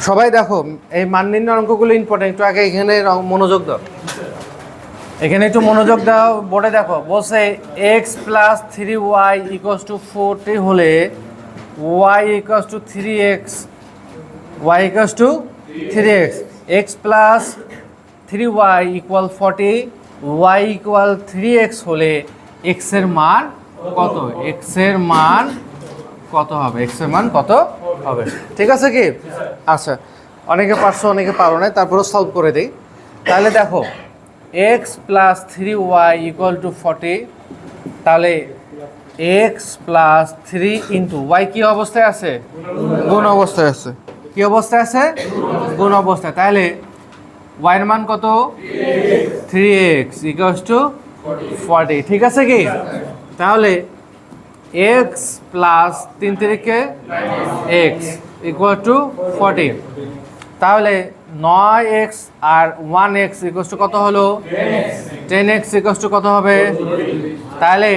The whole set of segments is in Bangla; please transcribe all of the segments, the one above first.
সবাই দেখো, এই মান নির্ণয় অঙ্কগুলো ইম্পর্টেন্ট, একটু আগে এখানে মনোযোগ দাও। এখানে একটু মনোযোগ দাও, বোর্ডে দেখো বলছে x plus 3y equals to 40 হলে y equals to 3x, y equals to 3x, x plus 3y equal 40, y equal 3x হলে x এর মান কত? x এর মান কত হবে? x এর মান কত হবে? ঠিক আছে কি? আচ্ছা, অনেকে পারছো অনেকে পারো না, তারপরেও সলভ করে দিই। তাহলে দেখো x plus 3y equal to 40, তাহলে x প্লাস 3 ইন্টু y কি অবস্থায় আছে? গুণ অবস্থায় আছে। কি অবস্থায় আছে? গুণ অবস্থায়। তাহলে y এর মান কত? 3x equals to 40। ঠিক আছে কি? তাহলে x plus 3 3 x equal to 40। তাহলে 9x R 1x equals to কত হলো? 10x ইকুয়ালস টু কত হবে? তাহলে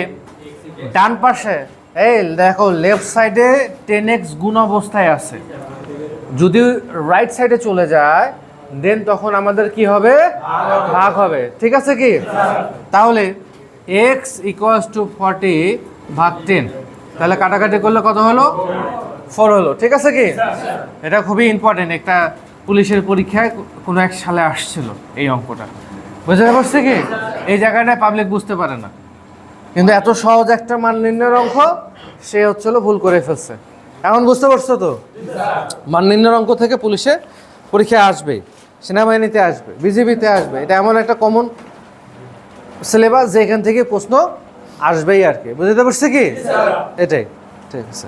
ডান পাশে এই দেখো লেফট সাইডে 10x গুণ অবস্থায় আছে, যদি রাইট সাইডে চলে যায় দেন তখন আমাদের কি হবে? ভাগ হবে। ঠিক আছে কি? তাহলে x ইকুয়ালস টু 40 ভাগ 10, তাহলে কাটাকাটি করলে কত হলো? 4 হলো। ঠিক আছে কি? এটা খুবই ইম্পর্টেন্ট, একটা পুলিশের পরীক্ষায় কোনো এক সালে আসছিল এই অঙ্কটা। বুঝতে পারছি কি? এই জায়গাটায় পাবলিক বুঝতে পারে না, কিন্তু এত সহজ একটা মান নির্ণয়ের অঙ্ক সে হচ্ছিল ভুল করে ফেলছে। এখন বুঝতে পারছো তো? মান নির্ণয়ের অঙ্ক থেকে পুলিশে পরীক্ষায় আসবে, সেনাবাহিনীতে আসবে, বিজিবিতে আসবে। এটা এমন একটা কমন সিলেবাস যেখান থেকে প্রশ্ন আসবেই আর কি। বুঝতে পারছি কি? এটাই। ঠিক আছে।